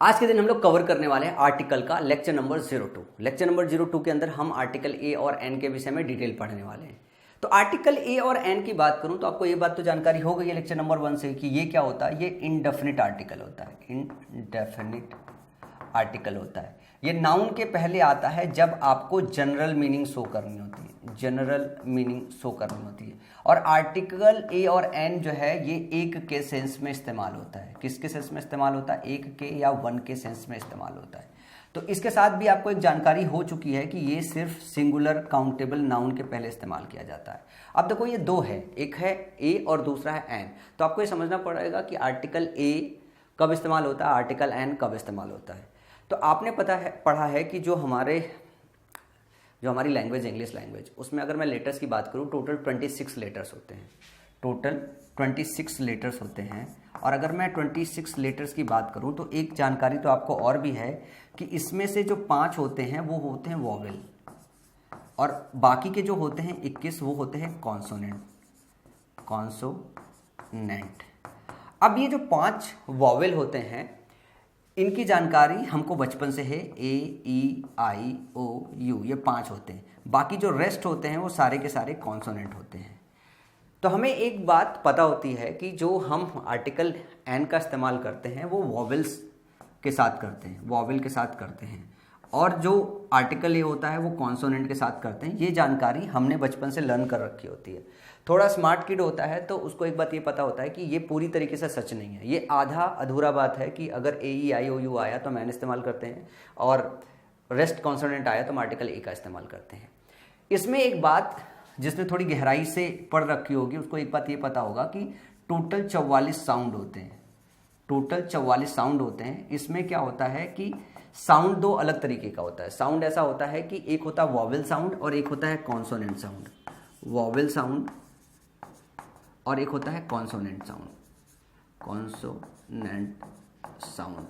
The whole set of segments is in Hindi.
आज के दिन हम लोग कवर करने वाले हैं आर्टिकल का लेक्चर नंबर 02। लेक्चर नंबर 02 के अंदर हम आर्टिकल ए और एन के विषय में डिटेल पढ़ने वाले हैं। तो आर्टिकल ए और एन की बात करूं तो आपको ये बात तो जानकारी हो गई है लेक्चर नंबर 1 से कि ये क्या होता है। ये इंडेफिनिट आर्टिकल होता है। इंडेफिनिट आर्टिकल होता है। ये नाउन के पहले आता है जब आपको जनरल मीनिंग शो करनी होती है। जनरल मीनिंग शो करनी होती है। और आर्टिकल ए और एन जो है ये एक के सेंस में इस्तेमाल होता है। किसके सेंस में इस्तेमाल होता है? एक के या वन के सेंस में इस्तेमाल होता है। तो इसके साथ भी आपको एक जानकारी हो चुकी है कि ये सिर्फ सिंगुलर काउंटेबल नाउन के पहले इस्तेमाल किया जाता है। अब देखो ये दो है, एक है ए और दूसरा है एन। तो आपको ये समझना पड़ेगा कि आर्टिकल ए कब इस्तेमाल होता है, आर्टिकल एन कब इस्तेमाल होता है। तो आपने पढ़ा है कि जो हमारी लैंग्वेज इंग्लिश लैंग्वेज, उसमें अगर मैं लेटर्स की बात करूं टोटल 26 लेटर्स होते हैं। टोटल 26 लेटर्स होते हैं। और अगर मैं 26 लेटर्स की बात करूं तो एक जानकारी तो आपको और भी है कि इसमें से जो 5 होते हैं वो होते हैं वॉवेल, और बाकी के जो होते हैं 21 वो होते हैं कॉन्सोनेंट। कॉन्सोनेंट। अब ये जो 5 वॉवेल होते हैं इनकी जानकारी हमको बचपन से है। ए, ई, आई, ओ, यू, ये 5 होते हैं। बाकी जो रेस्ट होते हैं वो सारे के सारे कॉन्सोनेंट होते हैं। तो हमें एक बात पता होती है कि जो हम आर्टिकल एन का इस्तेमाल करते हैं वो वॉवेल्स के साथ करते हैं, वॉवेल के साथ करते हैं, और जो आर्टिकल ए होता है वो कॉन्सोनेंट के साथ करते हैं। ये जानकारी हमने बचपन से लर्न कर रखी होती है। थोड़ा स्मार्ट किड होता है तो उसको एक बात ये पता होता है कि ये पूरी तरीके से सच नहीं है। ये आधा अधूरा बात है कि अगर ए, ई, आई, ओ, यू आया तो मैन इस्तेमाल करते हैं, और रेस्ट कॉन्सोनेंट आया तो हम आर्टिकल ए का इस्तेमाल करते हैं। इसमें एक बात जिसने थोड़ी गहराई से पढ़ रखी होगी उसको एक बात ये पता होगा कि टोटल 44 साउंड होते हैं। टोटल 44 साउंड होते हैं। इसमें क्या होता है कि साउंड दो अलग तरीके का होता है। साउंड ऐसा होता है कि एक होता है वॉवेल साउंड और एक होता है कॉन्सोनेंट साउंड। वॉवेल साउंड और एक होता है कॉन्सोनेंट साउंड। कॉन्सोनेंट साउंड,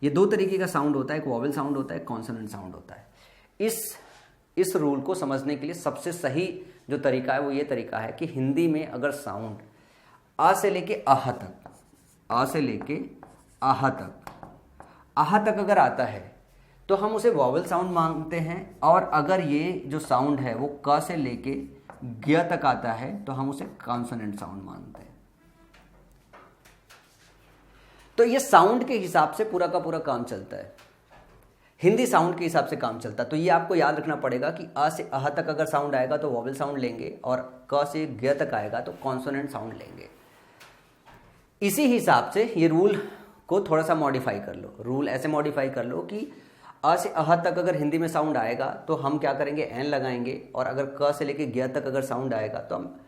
ये दो तरीके का साउंड होता है। एक वॉवेल साउंड होता है, कॉन्सोनेंट साउंड होता है। इस रूल को समझने के लिए सबसे सही जो तरीका है वो ये तरीका है कि हिंदी में अगर साउंड आ से लेके आह तक, आ से लेके आह तक अगर आता है तो हम उसे वॉवेल साउंड मानते हैं, और अगर ये जो साउंड है वो क से लेके ग तक आता है तो हम उसे कॉन्सोनेंट साउंड मानते हैं। तो ये साउंड के हिसाब से पूरा का पूरा काम चलता है। हिंदी साउंड के हिसाब से काम चलता है। तो ये आपको याद रखना पड़ेगा कि आ से आह तक अगर साउंड आएगा तो वॉवेल साउंड लेंगे, और क से ग तक आएगा तो कॉन्सोनेंट साउंड लेंगे। इसी हिसाब से ये रूल को थोड़ा सा मॉडिफाई कर लो। रूल ऐसे मॉडिफाई कर लो कि आ से आह तक अगर हिंदी में साउंड आएगा तो हम क्या करेंगे? एन लगाएंगे, और अगर क से लेके ग तक अगर साउंड आएगा तो हम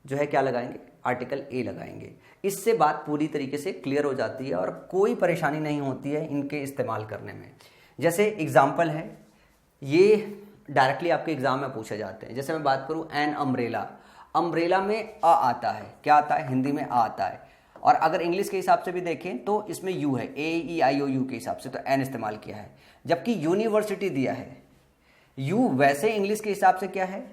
जो है क्या लगाएंगे? आर्टिकल ए लगाएंगे। इससे बात पूरी तरीके से क्लियर हो जाती है और कोई परेशानी नहीं होती है इनके इस्तेमाल करने में। जैसे एग्जाम्पल है, ये डायरेक्टली आपके एग्जाम में पूछे जाते हैं। जैसे मैं बात करूं एन अम्ब्रेला, अम्ब्रेला में अ आता है। क्या आता है? हिंदी में आ आता है। और अगर इंग्लिश के हिसाब से भी देखें तो इसमें यू है, ए, ई, आई, ओ, यू के हिसाब से तो एन इस्तेमाल किया है। जबकि यूनिवर्सिटी दिया है, यू वैसे इंग्लिश के हिसाब से क्या है?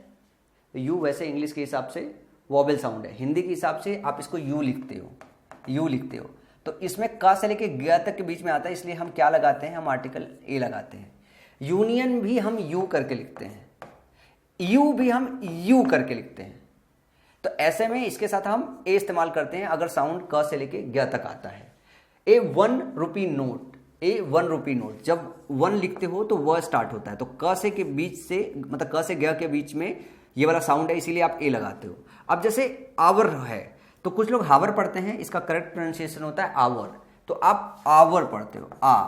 यू वैसे इंग्लिश के हिसाब से वॉवेल साउंड है। हिंदी के हिसाब से आप इसको यू लिखते हो, यू लिखते हो। तो इसमें क से लेके ग तक के बीच में आता है, इसलिए हम क्या लगाते हैं? हम आर्टिकल ए लगाते हैं। यूनियन भी हम यू करके लिखते हैं, यू भी हम यू करके लिखते हैं। तो ऐसे में इसके साथ हम ए इस्तेमाल करते हैं अगर साउंड क से लेके ग तक आता है। ए 1 रुपी नोट, ए 1 रुपी नोट, जब 1 लिखते हो तो वह स्टार्ट होता है, तो क से के बीच से, मतलब क से ग के बीच में ये वाला साउंड है, इसीलिए आप ए लगाते हो। अब जैसे आवर है तो कुछ लोग हावर पढ़ते हैं, इसका करेक्ट प्रोनाउंसिएशन होता है आवर, तो आप आवर पढ़ते हो, आ।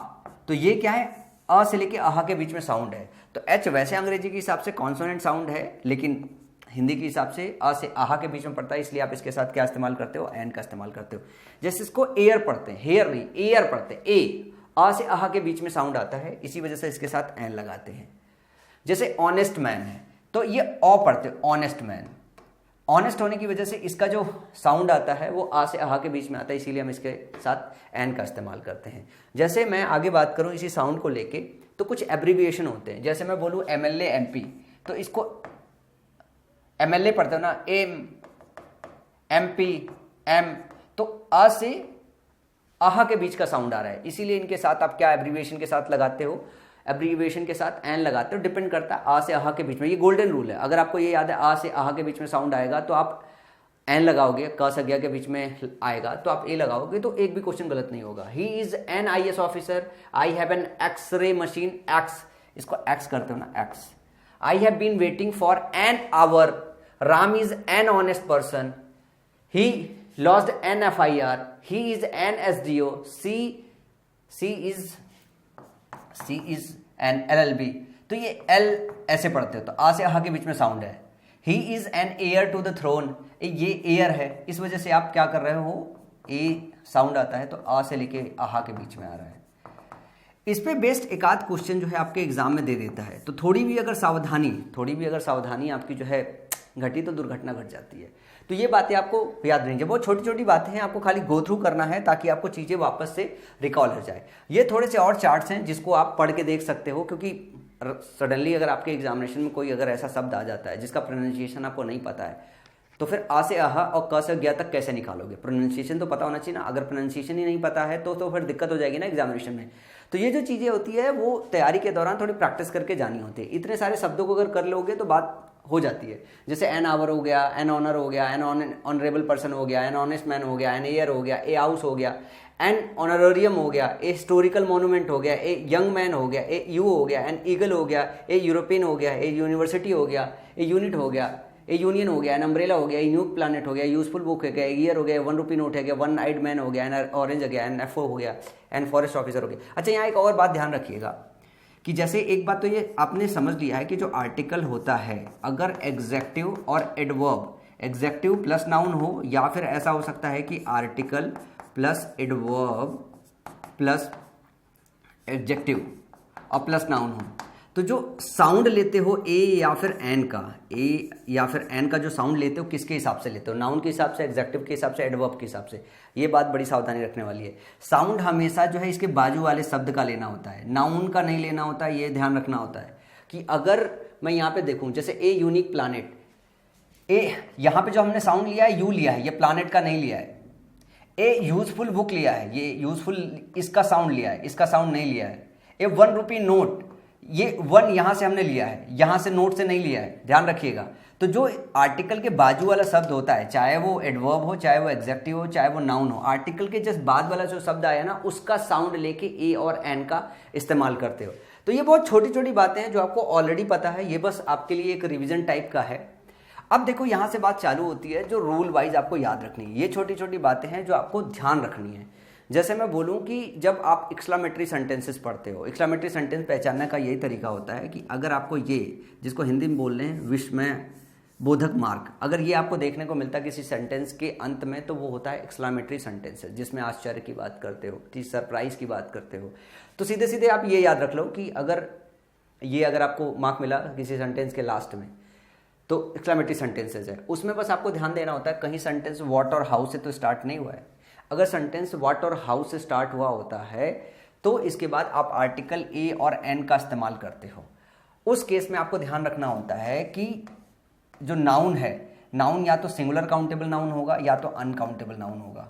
तो ये क्या है? अ से लेके आह के बीच में साउंड है। तो एच वैसे अंग्रेजी के हिसाब से कॉन्सोनेंट साउंड है, लेकिन हिंदी के हिसाब से अ से आह के बीच में पड़ता है, इसलिए आप इसके साथ क्या इस्तेमाल करते हो? एन का इस्तेमाल करते हो। जैसे इसको एयर पढ़ते हैं, हेयर नहीं एयर पढ़ते हैं, ए आ से आह के बीच में साउंड आता है, इसी वजह से इसके साथ एन लगाते हैं। जैसे ऑनेस्ट मैन है तो ये ऑ पढ़ते हो, ऑनेस्ट मैन। ऑनेस्ट होने की वजह से इसका जो साउंड आता है वो आ से आह के बीच में आता है, इसीलिए हम इसके साथ एन का इस्तेमाल करते हैं। जैसे मैं आगे बात करूं इसी साउंड को लेके तो कुछ एब्रीविएशन होते हैं। जैसे मैं बोलूं एमएलए एमपी, तो इसको एमएलए पढ़ते हो ना, एम, एमपी, एम, तो आ से आहा के बीच का साउंड आ रहा है, इसीलिए इनके साथ आप क्या एब्रीविएशन के साथ लगाते हो, एब्रीविएशन के साथ एन लगाते हो, डिपेंड करता है आ से आहा के बीच में। ये गोल्डन रूल है, अगर आपको ये याद है आ से आहा के बीच में साउंड आएगा तो आप एन लगाओगे, क से गया के बीच में आएगा तो आप ए लगाओगे, तो एक भी क्वेश्चन गलत नहीं होगा। He is an IAS officer, I have an x ray machine, X, इसको एक्स करते हो ना, X. I have been waiting for an hour, Ram is an honest person, he lost an FIR, he is an SDO, she is an LLB। तो ये एल ऐसे पढ़ते हो, तो आ से आहा के बीच में साउंड है। He is an heir to the throne, ये एयर है, इस वजह से आप क्या कर रहे हो, ए साउंड आता है तो आ से लेके आहा के बीच में आ रहा है। इस पे बेस्ड एक आध क्वेश्चन जो है आपके एग्जाम में दे देता है, तो थोड़ी भी अगर सावधानी आपकी जो है घटी तो दुर्घटना घट जाती है। तो ये बातें आपको याद रहेंगी, बहुत छोटी छोटी बातें हैं, आपको खाली गो थ्रू करना है ताकि आपको चीज़ें वापस से रिकॉल हो जाए। ये थोड़े से और चार्ट्स हैं जिसको आप पढ़ के देख सकते हो, क्योंकि सडनली अगर आपके एग्जामिनेशन में कोई अगर ऐसा शब्द आ जाता है जिसका प्रोनाउंसिएशन आपको नहीं पता है, तो फिर आ से आहा और क से गया तक कैसे निकालोगे। प्रोनाउंसिएशन तो पता होना चाहिए ना, अगर प्रोनाउंसिएशन ही नहीं पता है तो फिर दिक्कत हो जाएगी ना एग्जामिनेशन में। तो ये जो चीज़ें होती है वो तैयारी के दौरान थोड़ी प्रैक्टिस करके जानी होती है। इतने सारे शब्दों को अगर कर लोगे तो बात हो जाती है, जैसे एन आवर हो गया, एन ऑनर हो गया, एन ऑनरेबल पर्सन हो गया, एन ऑनेस्ट मैन हो गया, एन एयर हो गया, ए हाउस हो गया, एन ऑनरोरियम हो गया, ए हिस्टोरिकल मोनूमेंट हो गया, ए यंग मैन हो गया, ए यू हो गया, एन ईगल हो गया, ए यूरोपियन हो गया, ए यूनिवर्सिटी हो गया, ए यूनिट हो गया, ए यूनियन हो गया, एन अम्ब्रेला हो गया, ए न्यू प्लानट हो गया, यूजफुल बुक हो गया, ईयर हो गया, 1 रुपी नोट हो गया, 1 आइड मैन हो गया, एन ऑरेंज हो गया, एन FO हो गया, एन फॉरेस्ट ऑफिसर हो गया। अच्छा, यहाँ एक और बात ध्यान रखिएगा कि जैसे एक बात तो ये आपने समझ लिया है कि जो आर्टिकल होता है, अगर एग्जेक्टिव और एडवर्ब, एग्जेक्टिव प्लस नाउन हो, या फिर ऐसा हो सकता है कि article plus adverb plus adjective और प्लस नाउन हो, तो जो साउंड लेते हो ए या फिर एन का, ए या फिर एन का जो साउंड लेते हो किसके हिसाब से लेते हो, नाउन के हिसाब से, एग्जेक्टिव के हिसाब से, एडवर्ब के हिसाब से। ये बात बड़ी सावधानी रखने वाली है। साउंड हमेशा जो है इसके बाजू वाले शब्द का लेना होता है, नाउन का नहीं लेना होता है। ये ध्यान रखना होता है कि अगर मैं यहाँ पे देखूँ, जैसे ए यूनिक प्लानट, ए यहाँ पे जो हमने साउंड लिया है यू लिया है, ये प्लानट का नहीं लिया है। ए यूजफुल बुक लिया है, ये यूजफुल इसका साउंड लिया है, इसका साउंड नहीं लिया है। ए 1 रुपी नोट, ये 1 यहां से हमने लिया है, यहां से नोट से नहीं लिया है, ध्यान रखिएगा। तो जो आर्टिकल के बाजू वाला शब्द होता है, चाहे वो एडवर्ब हो, चाहे वो एग्जेक्टिव हो, चाहे वो नाउन हो, आर्टिकल के जस्ट बाद वाला जो शब्द आया ना, उसका साउंड लेके ए और एन का इस्तेमाल करते हो। तो ये बहुत छोटी छोटी बातें हैं जो आपको ऑलरेडी पता है, ये बस आपके लिए एक रिविजन टाइप का है। अब देखो यहां से बात चालू होती है जो रूल वाइज आपको याद रखनी है। ये छोटी छोटी बातें हैं जो आपको ध्यान रखनी है। जैसे मैं बोलूं कि जब आप एक्सक्लामेटरी सेंटेंसेस पढ़ते हो, एक्सक्लामेटरी सेंटेंस पहचानने का यही तरीका होता है कि अगर आपको ये, जिसको हिंदी में बोल रहे हैं विस्मय बोधक मार्क, अगर ये आपको देखने को मिलता है किसी सेंटेंस के अंत में, तो वो होता है एक्सक्लामेटरी सेंटेंसेस, जिसमें आश्चर्य की बात करते हो, किसी सरप्राइज की बात करते हो। तो सीधे सीधे आप ये याद रख लो कि अगर आपको मार्क मिला किसी सेंटेंस के लास्ट में, तो एक्सक्लामेटरी सेंटेंसेस है, उसमें बस आपको ध्यान देना होता है कहीं सेंटेंस व्हाट और हाउ से तो स्टार्ट नहीं हुआ है। अगर सेंटेंस व्हाट और हाउ से स्टार्ट हुआ होता है तो इसके बाद आप आर्टिकल ए और एन का इस्तेमाल करते हो। उस केस में आपको ध्यान रखना होता है कि जो नाउन है, नाउन या तो सिंगुलर काउंटेबल नाउन होगा या तो अनकाउंटेबल नाउन होगा।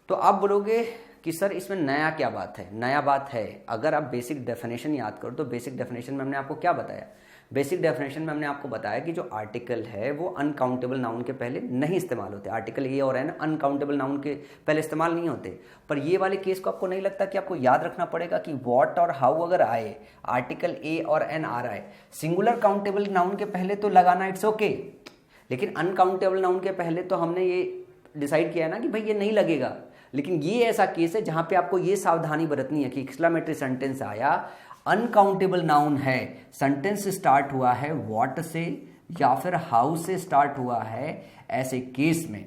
तो आप बोलोगे कि सर इसमें नया क्या बात है? नया बात है, अगर आप बेसिक डेफिनेशन याद करो तो बेसिक डेफिनेशन में हमने आपको क्या बताया? बेसिक डेफिनेशन में हमने आपको बताया कि जो आर्टिकल है वो अनकाउंटेबल नाउन के पहले नहीं इस्तेमाल होते। आर्टिकल ए और एन अनकाउंटेबल नाउन के पहले इस्तेमाल नहीं होते। पर ये वाले केस को आपको नहीं लगता कि आपको याद रखना पड़ेगा कि व्हाट और हाउ अगर आए, आर्टिकल ए और एन आ रहा है, सिंगुलर काउंटेबल नाउन के पहले तो लगाना इट्स ओके, लेकिन अनकाउंटेबल नाउन के पहले तो हमने ये डिसाइड किया है ना कि भाई ये नहीं लगेगा। लेकिन ये ऐसा केस है जहां पे आपको ये सावधानी बरतनी है कि एक्सक्लामेटरी सेंटेंस आया, अनकाउंटेबल नाउन है, सेंटेंस स्टार्ट हुआ है व्हाट से या फिर हाउ से स्टार्ट हुआ है, ऐसे केस में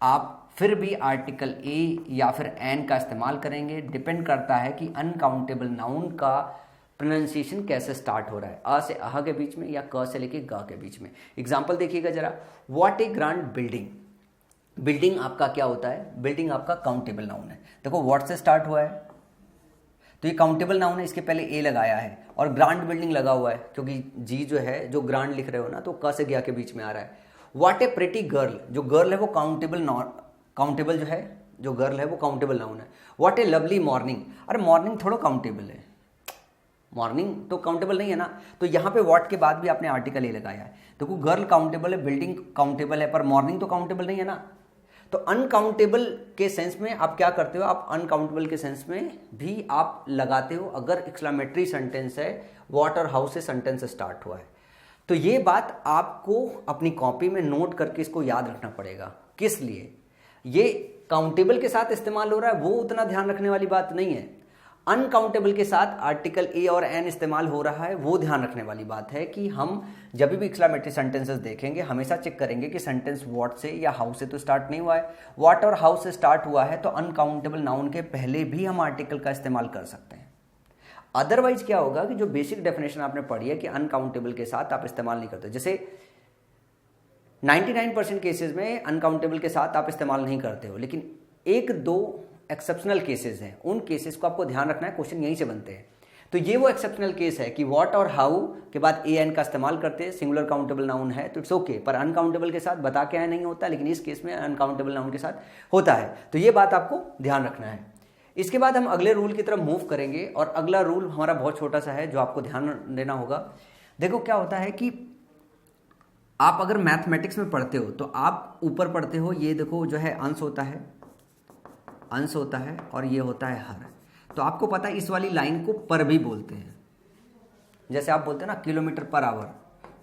आप फिर भी आर्टिकल ए या फिर एन का इस्तेमाल करेंगे। डिपेंड करता है कि अनकाउंटेबल नाउन का प्रोनाउंसिएशन कैसे स्टार्ट हो रहा है, आ से आहा के बीच में या क से लेके गा के बीच में। एग्जाम्पल देखिएगा जरा, what A grand building. Building आपका क्या होता है? बिल्डिंग आपका काउंटेबल नाउन है। देखो व्हाट से स्टार्ट हुआ है तो ये काउंटेबल नाउन है, इसके पहले ए लगाया है, और ग्रांड बिल्डिंग लगा हुआ है क्योंकि जी जो है, जो ग्रांड लिख रहे हो ना, तो क से गया के बीच में आ रहा है। व्हाट ए प्रिटी गर्ल, जो गर्ल है वो काउंटेबल जो है जो गर्ल है वो काउंटेबल नाउन है। व्हाट ए लवली मॉर्निंग, अरे मॉर्निंग थोड़ा काउंटेबल है, मॉर्निंग तो काउंटेबल नहीं है ना। तो यहाँ पे व्हाट के बाद भी आपने आर्टिकल ए लगाया है। देखो गर्ल काउंटेबल है, बिल्डिंग काउंटेबल है, पर मॉर्निंग तो काउंटेबल नहीं है ना। तो अनकाउंटेबल के सेंस में आप क्या करते हो, आप अनकाउंटेबल के सेंस में भी आप लगाते हो अगर एक्सक्लेमेटरी सेंटेंस है, व्हाट और हाउ से सेंटेंस स्टार्ट हुआ है। तो ये बात आपको अपनी कॉपी में नोट करके इसको याद रखना पड़ेगा। किस लिए ये काउंटेबल के साथ इस्तेमाल हो रहा है वो उतना ध्यान रखने वाली बात नहीं है, अनकाउंटेबल के साथ आर्टिकल ए और एन इस्तेमाल हो रहा है वो ध्यान रखने वाली बात है। कि हम जब भी एक्सक्लेमेटरी सेंटेंसेस देखेंगे हमेशा चेक करेंगे कि सेंटेंस व्हाट से या हाउ से तो स्टार्ट नहीं हुआ है। व्हाट और हाउ से स्टार्ट हुआ है तो अनकाउंटेबल नाउन के पहले भी हम आर्टिकल का इस्तेमाल कर सकते हैं। अदरवाइज क्या होगा कि जो बेसिक डेफिनेशन आपने पढ़ी है कि अनकाउंटेबल के साथ आप इस्तेमाल नहीं करते, जैसे 99% केसेस में अनकाउंटेबल के साथ आप इस्तेमाल नहीं करते हो, लेकिन एक दो एक्सेप्शनल केसेस हैं, उन केसेस को आपको ध्यान रखना है, क्वेश्चन यहीं से बनते हैं। तो ये वो एक्सेप्शनल केस है कि व्हाट और हाउ के बाद ए एन का इस्तेमाल करते हैं, सिंगुलर काउंटेबल नाउन है तो इट्स ओके, पर अनकाउंटेबल के साथ बता के आया नहीं होता, लेकिन इस केस में अनकाउंटेबल नाउन के साथ होता है। तो ये बात आपको ध्यान रखना है। इसके बाद हम अगले रूल की तरफ मूव करेंगे और अगला रूल हमारा बहुत छोटा सा है जो आपको ध्यान देना होगा। देखो क्या होता है कि आप अगर मैथमेटिक्स में पढ़ते हो तो आप ऊपर पढ़ते हो, ये देखो जो है अंश होता है, अंश होता है और ये होता है हर। तो आपको पता है इस वाली लाइन को पर भी बोलते हैं। जैसे आप बोलते हैं ना kilometre per hour,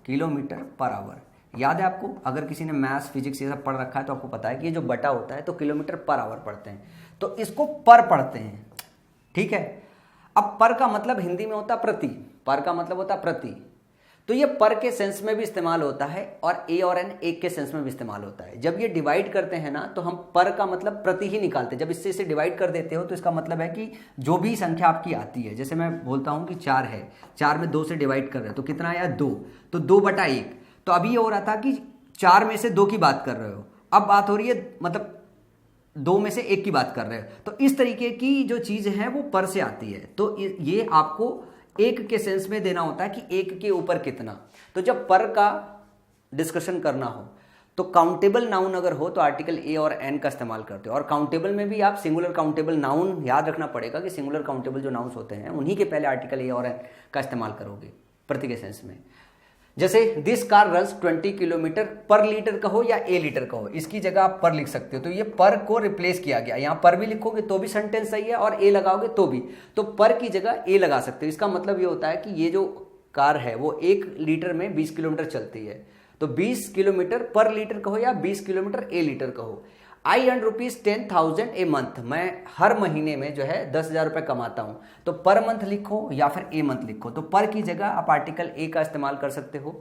kilometre per hour, याद है आपको? अगर किसी ने मैथ्स फिजिक्स ये सब पढ़ रखा है तो आपको पता है कि ये जो बटा होता है तो किलोमीटर पर आवर पढ़ते हैं, तो इसको पर पढ़ते हैं, ठीक है। अब पर का मतलब हिंदी में होता प्रति, पर का मतलब होता प्रति, तो ये पर के सेंस में भी इस्तेमाल होता है और ए और एन एक के सेंस में भी इस्तेमाल होता है। जब ये डिवाइड करते हैं ना तो हम पर का मतलब प्रति ही निकालते हैं। जब इससे इसे डिवाइड कर देते हो तो इसका मतलब है कि जो भी संख्या आपकी आती है, जैसे मैं बोलता हूं कि 4 है, 4 में 2 से डिवाइड कर रहे हो तो कितना आया 2, तो 2/1। तो अभी ये हो रहा था कि 4 में से 2 की बात कर रहे हो, अब बात हो रही है मतलब 2 में से 1 की बात कर रहे हो। तो इस तरीके की जो चीज है वो पर से आती है। तो ये आपको एक के सेंस में देना होता है कि एक के ऊपर कितना। तो जब पर का डिस्कशन करना हो तो काउंटेबल नाउन अगर हो तो आर्टिकल ए और एन का इस्तेमाल करते हो। और काउंटेबल में भी आप सिंगुलर काउंटेबल नाउन याद रखना पड़ेगा कि सिंगुलर काउंटेबल जो नाउन्स होते हैं उन्हीं के पहले आर्टिकल ए और एन का इस्तेमाल करोगे प्रति के सेंस में। जैसे दिस कार रन्स 20 किलोमीटर पर लीटर कहो या ए लीटर कहो, इसकी जगह आप पर लिख सकते हो। तो ये पर को रिप्लेस किया गया, यहाँ पर भी लिखोगे तो भी सेंटेंस सही है और ए लगाओगे तो भी, तो पर की जगह ए लगा सकते हो। इसका मतलब ये होता है कि ये जो कार है वो 1 लीटर में 20 किलोमीटर चलती है, तो 20 किलोमीटर पर लीटर कहो या 20 किलोमीटर ए लीटर कहो। आई अर्न ₹10,000 ए मंथ, मैं हर महीने में जो है 10,000 रुपये कमाता हूं, तो पर मंथ लिखो या फिर ए मंथ लिखो। तो पर की जगह आप आर्टिकल ए का इस्तेमाल कर सकते हो।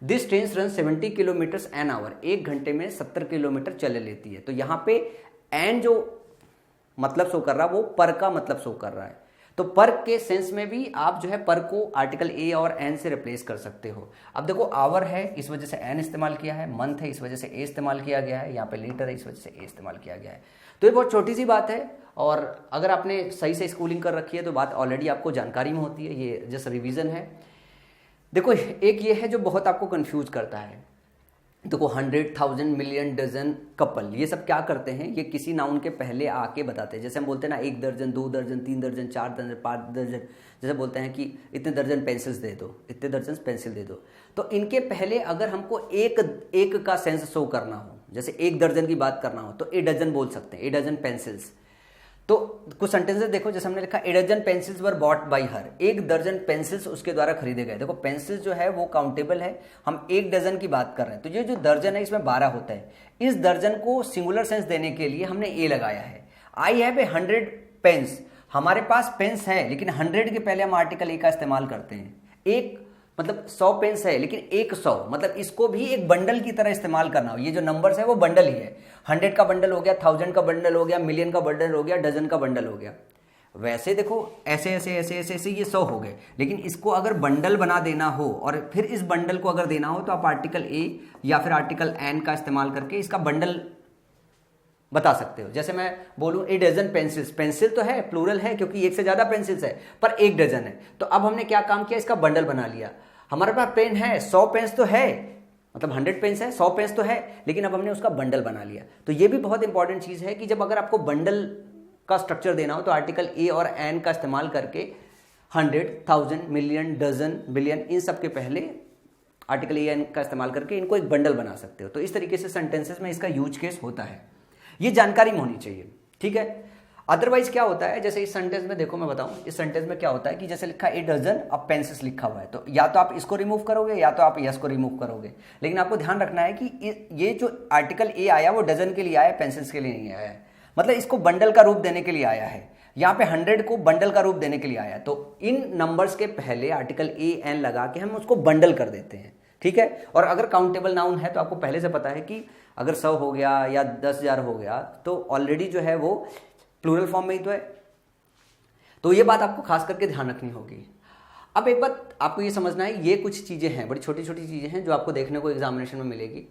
This train run 70 kilometre an hour, 1 घंटे में 70 किलोमीटर चले लेती है। तो यहाँ पे एन जो मतलब शो कर रहा है वो पर का मतलब शो कर रहा है। तो पर के सेंस में भी आप जो है पर को आर्टिकल ए और एन से रिप्लेस कर सकते हो। अब देखो आवर है इस वजह से एन इस्तेमाल किया है, मंथ है इस वजह से ए इस्तेमाल किया गया है, यहाँ पे लीटर है इस वजह से ए इस्तेमाल किया गया है। तो ये बहुत छोटी सी बात है और अगर आपने सही से स्कूलिंग कर रखी है तो बात ऑलरेडी आपको जानकारी में होती है, ये जस्ट रिविजन है। देखो एक ये है जो बहुत आपको कंफ्यूज करता है। देखो 100,000 मिलियन डजन कपल, ये सब क्या करते हैं, ये किसी नाउन के पहले आके बताते हैं। जैसे हम बोलते हैं ना 1 दर्जन 2 दर्जन 3 दर्जन 4 दर्जन 5 दर्जन, जैसे बोलते हैं कि इतने दर्जन पेंसिल्स दे दो, इतने दर्जन पेंसिल दे दो। तो इनके पहले अगर हमको एक का सेंस शो करना हो, जैसे 1 दर्जन की बात करना हो तो ए डजन बोल सकते हैं, ए डजन पेंसिल्स। तो कुछ सेंटेंसेस देखो, जैसे हमने लिखा a dozen pencils were bought by her, 1 दर्जन पेंसिल्स उसके द्वारा खरीदे गए। देखो पेंसिल्स जो है वो काउंटेबल है, हम 1 डजन की बात कर रहे हैं। तो ये जो दर्जन है इसमें 12 होता है। इस दर्जन को सिंगुलर सेंस देने के लिए हमने ए लगाया है। आई हैव ए 100 पेन्स, हमारे पास पेन्स है लेकिन 100 के पहले हम आर्टिकल ए का इस्तेमाल करते हैं। एक मतलब 100 पेन्स है लेकिन 100, मतलब इसको भी एक बंडल की तरह इस्तेमाल करना हो। ये जो नंबर्स है वो बंडल ही है, 100 का बंडल हो गया, 1000 का बंडल हो गया, मिलियन का बंडल हो गया, डजन का बंडल हो गया। वैसे देखो ऐसे ऐसे ऐसे ऐसे ऐसे ये 100 हो गए, लेकिन इसको अगर बंडल बना देना हो और फिर इस बंडल को अगर देना हो तो आप आर्टिकल ए या फिर आर्टिकल एन का इस्तेमाल करके इसका बंडल बता सकते हो। जैसे मैं बोलूं ए डजन पेंसिल्स, पेंसिल तो है प्लूरल है क्योंकि 1 से ज्यादा पेंसिल्स है, पर 1 डजन है। तो अब हमने क्या काम किया, इसका बंडल बना लिया। हमारे पास पेन है, 100 पेन्स तो है, मतलब 100 पेन्स है, 100 पेन्स तो है, लेकिन अब हमने उसका बंडल बना लिया। तो ये भी बहुत इंपॉर्टेंट चीज़ है कि जब अगर आपको बंडल का स्ट्रक्चर देना हो तो आर्टिकल ए और एन का इस्तेमाल करके 100, 1000, मिलियन, डजन, बिलियन, इन सब के पहले आर्टिकल ए एन का इस्तेमाल करके इनको एक बंडल बना सकते हो। तो इस तरीके से सेंटेंसेस में इसका यूज केस होता है, ये जानकारी में होनी चाहिए, ठीक है। अदरवाइज क्या होता है, जैसे इस सेंटेंस में देखो मैं बताऊं, इस सेंटेंस में क्या होता है कि जैसे लिखा ए डजन, अब पेंसिल्स लिखा हुआ है, तो या तो आप इसको रिमूव करोगे या तो आप यस को रिमूव करोगे। लेकिन आपको ध्यान रखना है कि ये जो आर्टिकल ए आया वो डजन के लिए आया है, पेंसिल्स के लिए नहीं आया है। मतलब इसको बंडल का रूप देने के लिए आया है, यहाँ पे 100 को बंडल का रूप देने के लिए आया। तो इन नंबर्स के पहले आर्टिकल ए एन लगा के हम उसको बंडल कर देते हैं, ठीक है। और अगर काउंटेबल नाउन है तो आपको पहले से पता है कि अगर 100 हो गया या 10,000 हो गया तो ऑलरेडी जो है वो प्लूरल फॉर्म में ही तो है। तो ये बात आपको खास करके ध्यान रखनी होगी। अब एक बात आपको ये समझना है, ये कुछ चीज़ें हैं, बड़ी छोटी छोटी चीज़ें हैं जो आपको देखने को एग्जामिनेशन में मिलेगी।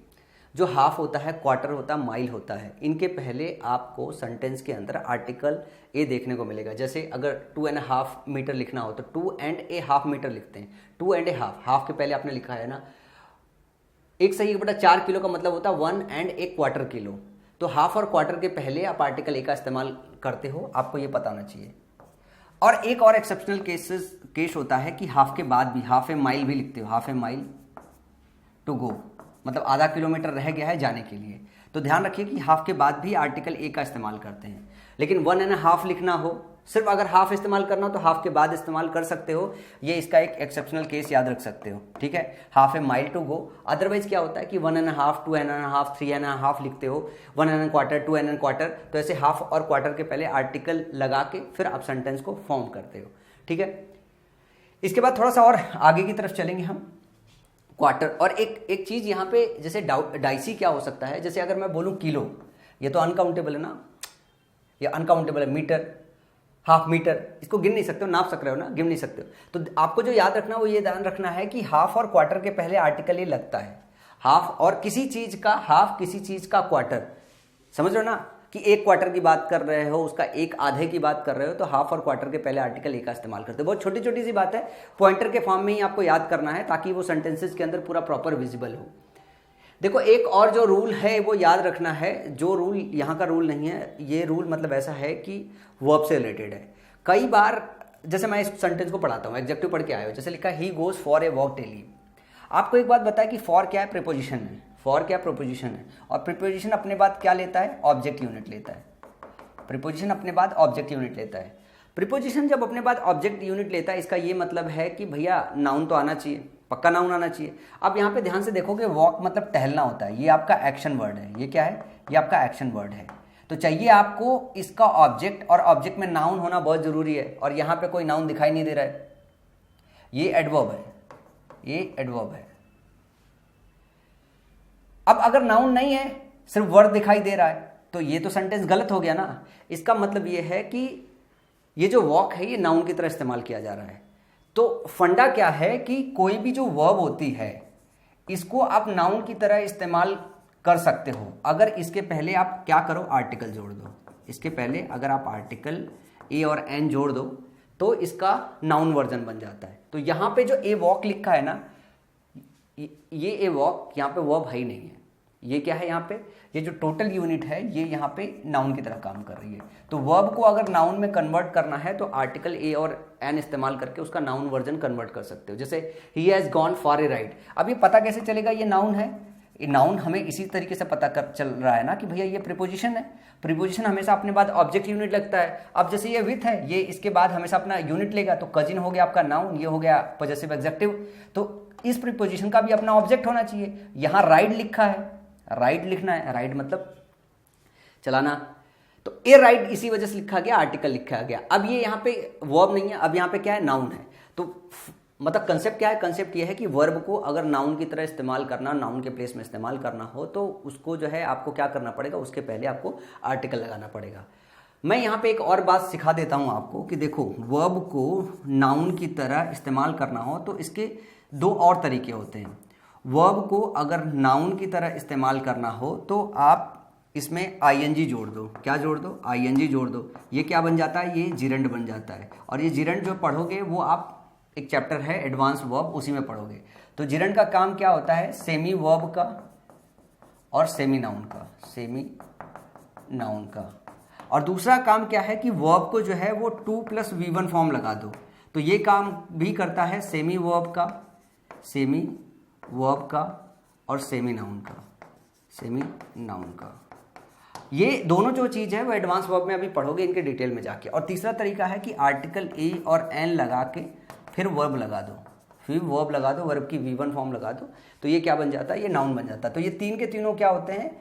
जो हाफ होता है, क्वार्टर होता है, माइल होता है, इनके पहले आपको सेंटेंस के अंदर आर्टिकल ए देखने को मिलेगा। जैसे अगर 2.5 मीटर लिखना हो तो 2 and a half मीटर लिखते हैं। 2 and a half, हाफ के पहले आपने लिखा है ना, 1 सही 1/4 किलो का मतलब होता है 1 and a quarter किलो। तो हाफ और क्वार्टर के पहले आप आर्टिकल ए का इस्तेमाल करते हो, आपको ये पता होना चाहिए। और एक और एक्सेप्शनल केस होता है कि हाफ के बाद भी हाफ ए माइल भी लिखते हो, half a mile to go, मतलब आधा किलोमीटर रह गया है जाने के लिए। तो ध्यान रखिए कि हाफ के बाद भी आर्टिकल ए का इस्तेमाल करते हैं। लेकिन 1.5 लिखना हो, सिर्फ अगर हाफ इस्तेमाल करना हो तो हाफ के बाद इस्तेमाल कर सकते हो। ये इसका एक एक्सेप्शनल केस याद रख सकते हो, ठीक है। Half a mile to go. Otherwise क्या होता है कि 1.5, 2.5, 3.5 लिखते हो, 1.25, 2.25, तो ऐसे हाफ और क्वार्टर के पहले आर्टिकल लगा के फिर आप सेंटेंस को फॉर्म करते हो, ठीक है। इसके बाद थोड़ा सा और आगे की तरफ चलेंगे हम, क्वार्टर। और एक चीज़ यहाँ पे जैसे डाइसी क्या हो सकता है, जैसे अगर मैं बोलूँ किलो, ये तो अनकाउंटेबल है ना, ये अनकाउंटेबल है। मीटर, हाफ मीटर, इसको गिन नहीं सकते हो, नाप सक रहे हो ना, गिन नहीं सकते हो। तो आपको जो याद रखना वो ये ध्यान रखना है कि हाफ और क्वार्टर के पहले आर्टिकल ये लगता है। हाफ और किसी चीज का हाफ, किसी चीज का क्वार्टर, समझ रहे हो ना, कि एक क्वार्टर की बात कर रहे हो, उसका एक आधे की बात कर रहे हो, तो हाफ और क्वार्टर के पहले आर्टिकल ए का इस्तेमाल करते हो। बहुत छोटी छोटी सी बात है, पॉइंटर के फॉर्म में ही आपको याद करना है ताकि वो सेंटेंसेस के अंदर पूरा प्रॉपर विजिबल हो। देखो एक और जो रूल है वो याद रखना है, जो रूल यहाँ का रूल नहीं है, ये रूल मतलब ऐसा है कि वर्ब से रिलेटेड है। कई बार जैसे मैं इस सेंटेंस को पढ़ाता हूँ, एग्जेक्टिव पढ़ के आए हो, जैसे लिखा he goes for a walk daily. आपको एक बात बताया कि फॉर क्या है, प्रीपोजिशन है। फॉर क्या प्रीपोजिशन है, और प्रीपोजिशन अपने बाद क्या लेता है, ऑब्जेक्ट यूनिट लेता है। प्रीपोजिशन अपने बाद ऑब्जेक्ट यूनिट लेता है। प्रीपोजिशन जब अपने बाद ऑब्जेक्ट यूनिट लेता है, इसका ये मतलब है कि भैया नाउन तो आना चाहिए, पक्का नाउन आना चाहिए। अब यहाँ पे ध्यान से देखोगे, वॉक मतलब टहलना होता है, ये आपका एक्शन वर्ड है। ये क्या है, ये आपका एक्शन वर्ड है। तो चाहिए आपको इसका ऑब्जेक्ट, और ऑब्जेक्ट में नाउन होना बहुत जरूरी है, और यहाँ पे कोई नाउन दिखाई नहीं दे रहा है, ये एडवर्ब है, ये एडवर्ब है। अब अगर नाउन नहीं है, सिर्फ वर्ड दिखाई दे रहा है, तो ये तो सेंटेंस गलत हो गया ना। इसका मतलब ये है कि ये जो वॉक है ये नाउन की तरह इस्तेमाल किया जा रहा है। तो फंडा क्या है कि कोई भी जो वर्ब होती है इसको आप नाउन की तरह इस्तेमाल कर सकते हो अगर इसके पहले आप क्या करो, आर्टिकल जोड़ दो। इसके पहले अगर आप आर्टिकल ए और एन जोड़ दो तो इसका नाउन वर्जन बन जाता है। तो यहाँ पे जो ए वॉक लिखा है ना, ये ए वॉक, यहाँ पे वर्ब है ही नहीं है। ये क्या है, यहाँ पे ये जो टोटल यूनिट है ये यहाँ पे नाउन की तरह काम कर रही है। तो वर्ब को अगर नाउन में कन्वर्ट करना है तो आर्टिकल ए और एन इस्तेमाल करके उसका नाउन वर्जन कन्वर्ट कर सकते हो। जैसे he has gone for a ride, अब ये पता कैसे चलेगा ये नाउन है, ये नाउन हमें इसी तरीके से पता कर चल रहा है ना कि भैया ये प्रीपोजिशन है। प्रीपोजिशन हमेशा अपने बाद ऑब्जेक्ट यूनिट लगता है। अब जैसे ये विथ है, ये इसके बाद हमेशा अपना यूनिट लेगा, तो कजिन हो गया आपका नाउन, ये हो गया पॉजेसिव एग्जेक्टिव। तो इस प्रीपोजिशन का भी अपना ऑब्जेक्ट होना चाहिए। यहाँ राइड लिखा है, राइड लिखना है, राइड मतलब चलाना, तो ए राइड इसी वजह से लिखा गया, आर्टिकल लिखा गया। अब ये यहाँ पे वर्ब नहीं है, अब यहाँ पे क्या है, नाउन है। तो मतलब कंसेप्ट क्या है, कंसेप्ट ये है कि वर्ब को अगर नाउन की तरह इस्तेमाल करना, नाउन के प्लेस में इस्तेमाल करना हो तो उसको जो है आपको क्या करना पड़ेगा, उसके पहले आपको आर्टिकल लगाना पड़ेगा। मैं यहाँ पे एक और बात सिखा देता हूँ आपको कि देखो वर्ब को नाउन की तरह इस्तेमाल करना हो तो इसके दो और तरीके होते हैं। वर्ब को अगर नाउन की तरह इस्तेमाल करना हो तो आप इसमें आईएनजी जोड़ दो। क्या जोड़ दो, आईएनजी जोड़ दो। ये क्या बन जाता है, ये जिरंड बन जाता है। और ये जिरंड जो पढ़ोगे वो आप एक चैप्टर है एडवांस वर्ब, उसी में पढ़ोगे। तो जिरंड का काम क्या होता है, सेमी वर्ब का और सेमी नाउन का, सेमी नाउन का। और दूसरा काम क्या है कि वर्ब को जो है वो 2+V1 फॉर्म लगा दो। तो ये काम भी करता है सेमी वर्ब का, सेमी वर्ब का और सेमी नाउन का, सेमी नाउन का। ये दोनों जो चीज़ है वो एडवांस वर्ब में अभी पढ़ोगे इनके डिटेल में जाके। और तीसरा तरीका है कि आर्टिकल ए और एन लगा के फिर वर्ब लगा दो, फिर वर्ब लगा दो, वर्ब की V1 फॉर्म लगा दो, तो ये क्या बन जाता है, ये नाउन बन जाता है। तो ये तीन के तीनों क्या होते हैं,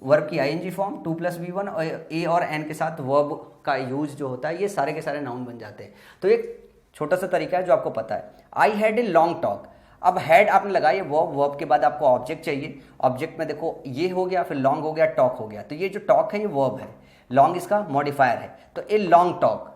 वर्ब की ING फॉर्म 2+V1 और ए और एन के साथ वर्ब का यूज जो होता है, ये सारे के सारे नाउन बन जाते हैं। तो एक छोटा सा तरीका है जो आपको पता है। I had a long talk, अब हैड आपने लगाई वर्ब, वर्ब के बाद आपको ऑब्जेक्ट चाहिए। ऑब्जेक्ट में देखो ये हो गया, फिर लॉन्ग हो गया, टॉक हो गया। तो ये जो टॉक है ये वर्ब है, लॉन्ग इसका मॉडिफायर है। तो ए लॉन्ग टॉक,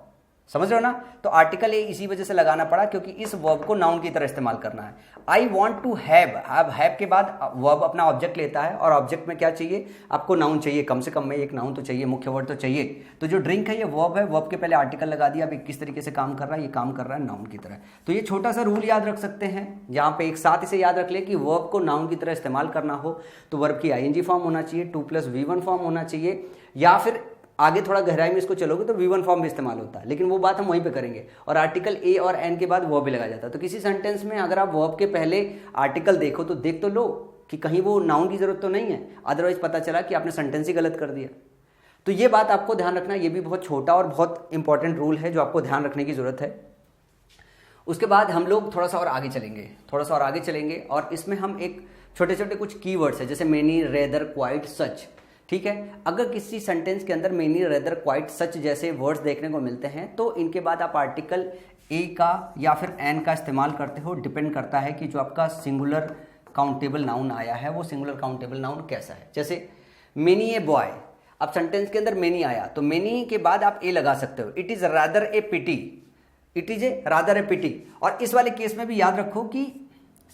समझ रहे हो ना। तो आर्टिकल ए इसी वजह से लगाना पड़ा क्योंकि इस वर्ब को नाउन की तरह इस्तेमाल करना है। आई वॉन्ट टू हैव, अब हैव के बाद वर्ब अपना ऑब्जेक्ट लेता है और ऑब्जेक्ट में क्या चाहिए, आपको नाउन चाहिए, कम से कम में एक नाउन तो चाहिए, मुख्य वर्ड तो चाहिए। तो जो ड्रिंक है ये वर्ब है, वर्ब के पहले आर्टिकल लगा दिया। अभी किस तरीके से काम कर रहा है, ये काम कर रहा है नाउन की तरह। तो ये छोटा सा रूल याद रख सकते हैं, जहां पे एक साथ इसे याद रख ले कि वर्ब को नाउन की तरह इस्तेमाल करना हो तो वर्ब की ING फॉर्म होना चाहिए, 2+V1 फॉर्म होना चाहिए, या फिर आगे थोड़ा गहराई में इसको चलोगे तो V1 फॉर्म भी इस्तेमाल होता है, लेकिन वो बात हम वहीं पे करेंगे। और आर्टिकल ए और एन के बाद वर्ब भी लगाया जाता है। तो किसी सेंटेंस में अगर आप वर्ब के पहले आर्टिकल देखो तो देख तो लो कि कहीं वो नाउन की जरूरत तो नहीं है, अदरवाइज पता चला कि आपने सेंटेंस ही गलत कर दिया। तो ये बात आपको ध्यान रखना, ये भी बहुत छोटा और बहुत इंपॉर्टेंट रूल है जो आपको ध्यान रखने की जरूरत है। उसके बाद हम लोग थोड़ा सा और आगे चलेंगे, थोड़ा सा और आगे चलेंगे, और इसमें हम एक छोटे छोटे कुछ कीवर्ड्स है, जैसे मेनी, रेदर, क्वाइट, सच। ठीक है, अगर किसी सेंटेंस के अंदर मेनी, रेदर, क्वाइट, सच जैसे वर्ड्स देखने को मिलते हैं तो इनके बाद आप आर्टिकल ए का या फिर एन का इस्तेमाल करते हो। डिपेंड करता है कि जो आपका सिंगुलर काउंटेबल नाउन आया है वो सिंगुलर काउंटेबल नाउन कैसा है। जैसे मेनी ए बॉय, अब सेंटेंस के अंदर मेनी आया तो मेनी के बाद आप ए लगा सकते हो। It is rather a pity, it is a rather a pity. और इस वाले केस में भी याद रखो कि